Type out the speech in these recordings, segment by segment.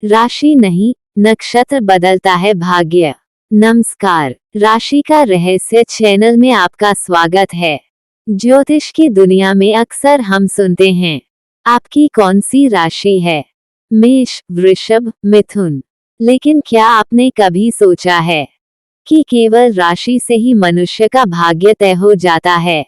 राशि नहीं, नक्षत्र बदलता है भाग्य। नमस्कार, राशि का रहस्य चैनल में आपका स्वागत है। ज्योतिष की दुनिया में अक्सर हम सुनते हैं, आपकी कौन सी राशि है? मेष, वृषभ, मिथुन। लेकिन क्या आपने कभी सोचा है कि केवल राशि से ही मनुष्य का भाग्य तय हो जाता है?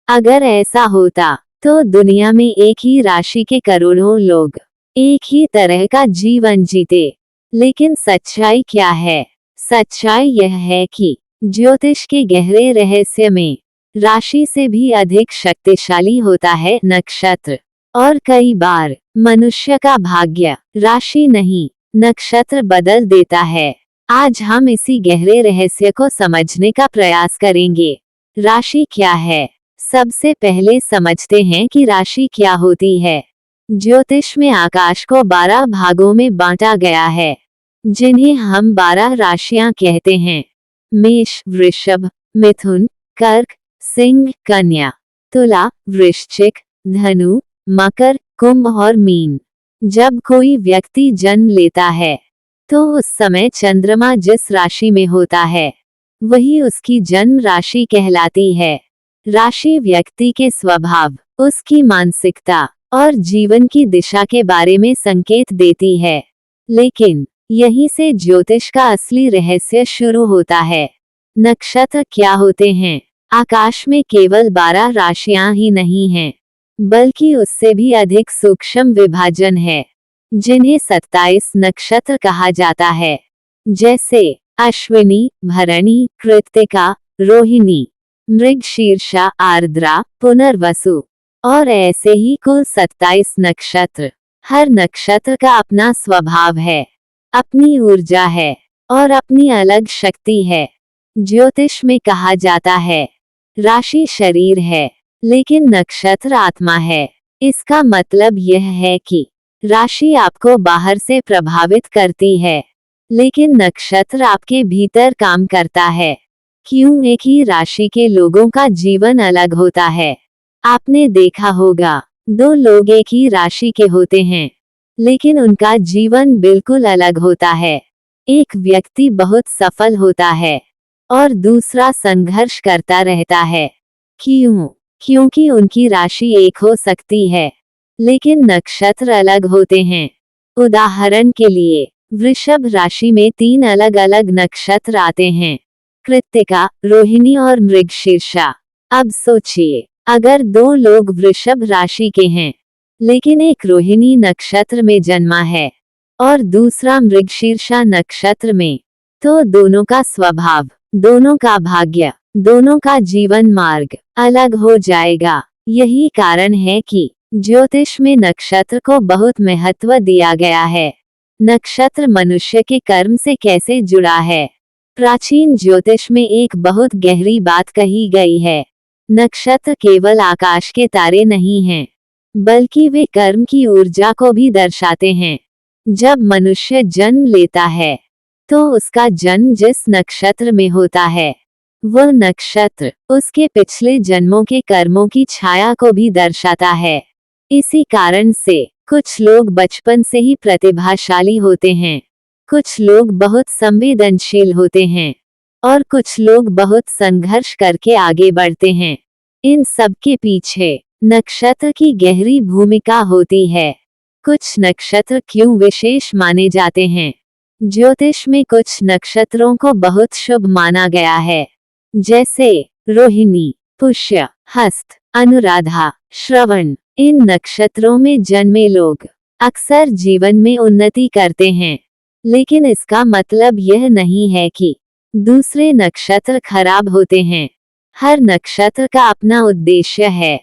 अगर ऐसा होता तो दुनिया में एक ही राशि के करोड़ों लोग एक ही तरह का जीवन जीते। लेकिन सच्चाई क्या है? सच्चाई यह है कि ज्योतिष के गहरे रहस्य में राशि से भी अधिक शक्तिशाली होता है नक्षत्र। और कई बार मनुष्य का भाग्य राशि नहीं, नक्षत्र बदल देता है। आज हम इसी गहरे रहस्य को समझने का प्रयास करेंगे। राशि क्या है? सबसे पहले समझते हैं कि राशि क्या होती है। ज्योतिष में आकाश को 12 भागों में बांटा गया है, जिन्हें हम 12 राशियां कहते हैं। मेष, वृषभ, मिथुन, कर्क, सिंह, कन्या, तुला, वृश्चिक, धनु, मकर, कुंभ और मीन। जब कोई व्यक्ति जन्म लेता है तो उस समय चंद्रमा जिस राशि में होता है वही उसकी जन्म राशि कहलाती है। राशि व्यक्ति के स्वभाव, उसकी मानसिकता और जीवन की दिशा के बारे में संकेत देती है। लेकिन यहीं से ज्योतिष का असली रहस्य शुरू होता है। नक्षत्र क्या होते हैं? आकाश में केवल 12 राशियां ही नहीं हैं, बल्कि उससे भी अधिक सूक्ष्म विभाजन है, जिन्हें 27 नक्षत्र कहा जाता है। जैसे अश्विनी, भरणी, कृत्तिका, रोहिणी, मृगशीर्षा, आर्द्रा, पुनर्वसु और ऐसे ही कुल 27 नक्षत्र। हर नक्षत्र का अपना स्वभाव है, अपनी ऊर्जा है और अपनी अलग शक्ति है। ज्योतिष में कहा जाता है, राशि शरीर है लेकिन नक्षत्र आत्मा है। इसका मतलब यह है कि राशि आपको बाहर से प्रभावित करती है, लेकिन नक्षत्र आपके भीतर काम करता है। क्यों एक ही राशि के लोगों का जीवन अलग होता है? आपने देखा होगा, 2 लोग एक ही राशि के होते हैं, लेकिन उनका जीवन बिल्कुल अलग होता है। एक व्यक्ति बहुत सफल होता है और दूसरा संघर्ष करता रहता है। क्यों? क्योंकि उनकी राशि एक हो सकती है, लेकिन नक्षत्र अलग होते हैं। उदाहरण के लिए, वृषभ राशि में 3 अलग अलग नक्षत्र आते हैं, कृत्तिका, रोहिणी और मृगशीर्षा। अब सोचिए, अगर 2 लोग वृषभ राशि के हैं, लेकिन एक रोहिणी नक्षत्र में जन्मा है और दूसरा मृगशीर्षा नक्षत्र में, तो दोनों का स्वभाव, दोनों का भाग्य, दोनों का जीवन मार्ग अलग हो जाएगा। यही कारण है कि ज्योतिष में नक्षत्र को बहुत महत्व दिया गया है। नक्षत्र मनुष्य के कर्म से कैसे जुड़ा है? प्राचीन ज्योतिष में एक बहुत गहरी बात कही गई है। नक्षत्र केवल आकाश के तारे नहीं हैं, बल्कि वे कर्म की ऊर्जा को भी दर्शाते हैं। जब मनुष्य जन्म लेता है तो उसका जन्म जिस नक्षत्र में होता है, वह नक्षत्र उसके पिछले जन्मों के कर्मों की छाया को भी दर्शाता है। इसी कारण से कुछ लोग बचपन से ही प्रतिभाशाली होते हैं, कुछ लोग बहुत संवेदनशील होते हैं और कुछ लोग बहुत संघर्ष करके आगे बढ़ते हैं। इन सब के पीछे नक्षत्र की गहरी भूमिका होती है। कुछ नक्षत्र क्यों विशेष माने जाते हैं? ज्योतिष में कुछ नक्षत्रों को बहुत शुभ माना गया है, जैसे रोहिणी, पुष्य, हस्त, अनुराधा, श्रवण। इन नक्षत्रों में जन्मे लोग अक्सर जीवन में उन्नति करते हैं, लेकिन इसका मतलब यह नहीं है कि दूसरे नक्षत्र खराब होते हैं। हर नक्षत्र का अपना उद्देश्य है।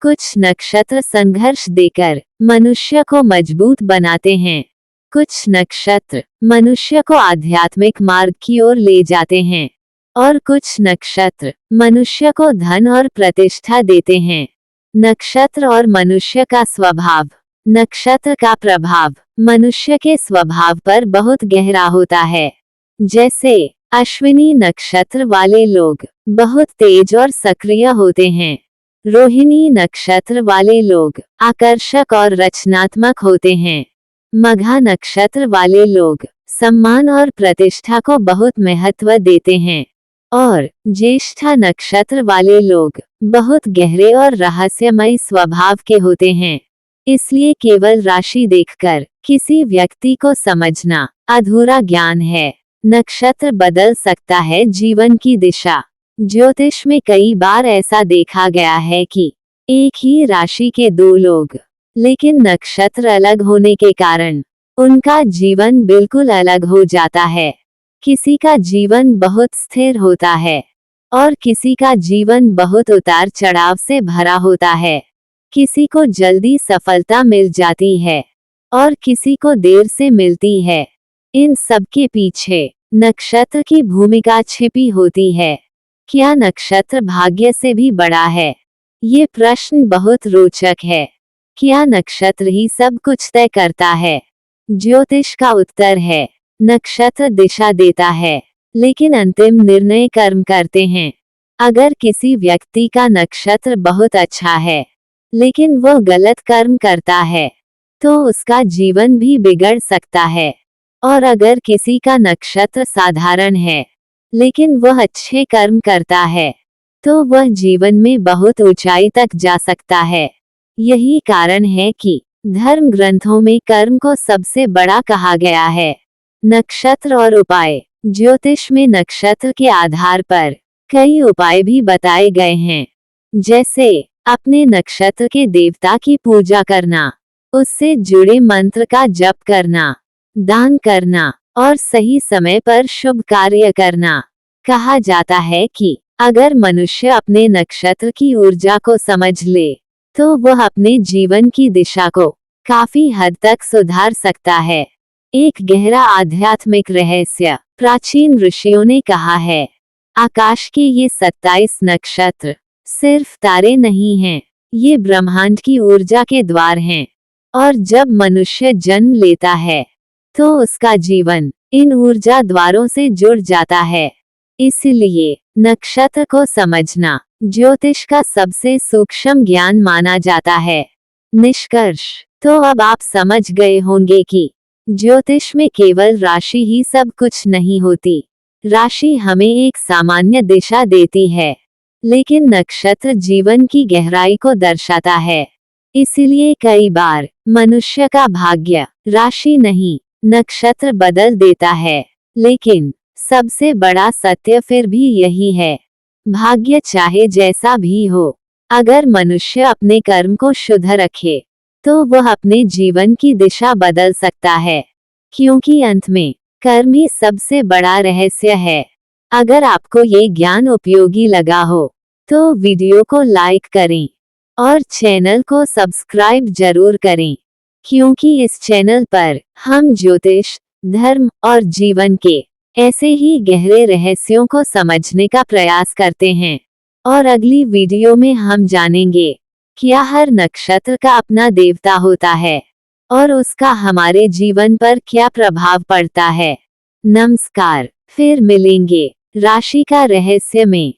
कुछ नक्षत्र संघर्ष देकर मनुष्य को मजबूत बनाते हैं, कुछ नक्षत्र मनुष्य को आध्यात्मिक मार्ग की ओर ले जाते हैं और कुछ नक्षत्र मनुष्य को धन और प्रतिष्ठा देते हैं। नक्षत्र और मनुष्य का स्वभाव। नक्षत्र का प्रभाव मनुष्य के स्वभाव पर बहुत गहरा होता है। जैसे अश्विनी नक्षत्र वाले लोग बहुत तेज और सक्रिय होते हैं, रोहिणी नक्षत्र वाले लोग आकर्षक और रचनात्मक होते हैं, मघा नक्षत्र वाले लोग सम्मान और प्रतिष्ठा को बहुत महत्व देते हैं और ज्येष्ठा नक्षत्र वाले लोग बहुत गहरे और रहस्यमय स्वभाव के होते हैं। इसलिए केवल राशि देखकर किसी व्यक्ति को समझना अधूरा ज्ञान है। नक्षत्र बदल सकता है जीवन की दिशा। ज्योतिष में कई बार ऐसा देखा गया है कि एक ही राशि के दो लोग, लेकिन नक्षत्र अलग होने के कारण उनका जीवन बिल्कुल अलग हो जाता है। किसी का जीवन बहुत स्थिर होता है और किसी का जीवन बहुत उतार चढ़ाव से भरा होता है। किसी को जल्दी सफलता मिल जाती है और किसी को देर से मिलती है। इन सब के पीछे नक्षत्र की भूमिका छिपी होती है। क्या नक्षत्र भाग्य से भी बड़ा है? ये प्रश्न बहुत रोचक है। क्या नक्षत्र ही सब कुछ तय करता है? ज्योतिष का उत्तर है, नक्षत्र दिशा देता है, लेकिन अंतिम निर्णय कर्म करते हैं। अगर किसी व्यक्ति का नक्षत्र बहुत अच्छा है, लेकिन वह गलत कर्म करता है, तो उसका जीवन भी बिगड़ सकता है। और अगर किसी का नक्षत्र साधारण है, लेकिन वह अच्छे कर्म करता है, तो वह जीवन में बहुत ऊंचाई तक जा सकता है। यही कारण है कि धर्म ग्रंथों में कर्म को सबसे बड़ा कहा गया है। नक्षत्र और उपाय। ज्योतिष में नक्षत्र के आधार पर कई उपाय भी बताए गए हैं, जैसे अपने नक्षत्र के देवता की पूजा करना, उससे जुड़े मंत्र का जप करना, दान करना और सही समय पर शुभ कार्य करना। कहा जाता है कि अगर मनुष्य अपने नक्षत्र की ऊर्जा को समझ ले, तो वह अपने जीवन की दिशा को काफी हद तक सुधार सकता है। एक गहरा आध्यात्मिक रहस्य। प्राचीन ऋषियों ने कहा है, आकाश के ये 27 नक्षत्र सिर्फ तारे नहीं हैं, ये ब्रह्मांड की ऊर्जा के द्वार हैं। और जब मनुष्य जन्म लेता है, तो उसका जीवन इन ऊर्जा द्वारों से जुड़ जाता है। इसलिए नक्षत्र को समझना ज्योतिष का सबसे सूक्ष्म ज्ञान माना जाता है। निष्कर्ष। तो अब आप समझ गए होंगे कि ज्योतिष में केवल राशि ही सब कुछ नहीं होती। राशि हमें एक सामान्य दिशा देती है, लेकिन नक्षत्र जीवन की गहराई को दर्शाता है। इसलिए कई बार मनुष्य का भाग्य राशि नहीं, नक्षत्र बदल देता है। लेकिन सबसे बड़ा सत्य फिर भी यही है, भाग्य चाहे जैसा भी हो, अगर मनुष्य अपने कर्म को शुद्ध रखे, तो वह अपने जीवन की दिशा बदल सकता है। क्योंकि अंत में कर्म ही सबसे बड़ा रहस्य है। अगर आपको ये ज्ञान उपयोगी लगा हो, तो वीडियो को लाइक करें और चैनल को सब्सक्राइब जरूर करें, क्योंकि इस चैनल पर हम ज्योतिष, धर्म और जीवन के ऐसे ही गहरे रहस्यों को समझने का प्रयास करते हैं। और अगली वीडियो में हम जानेंगे, क्या हर नक्षत्र का अपना देवता होता है और उसका हमारे जीवन पर क्या प्रभाव पड़ता है। नमस्कार, फिर मिलेंगे राशि का रहस्य में।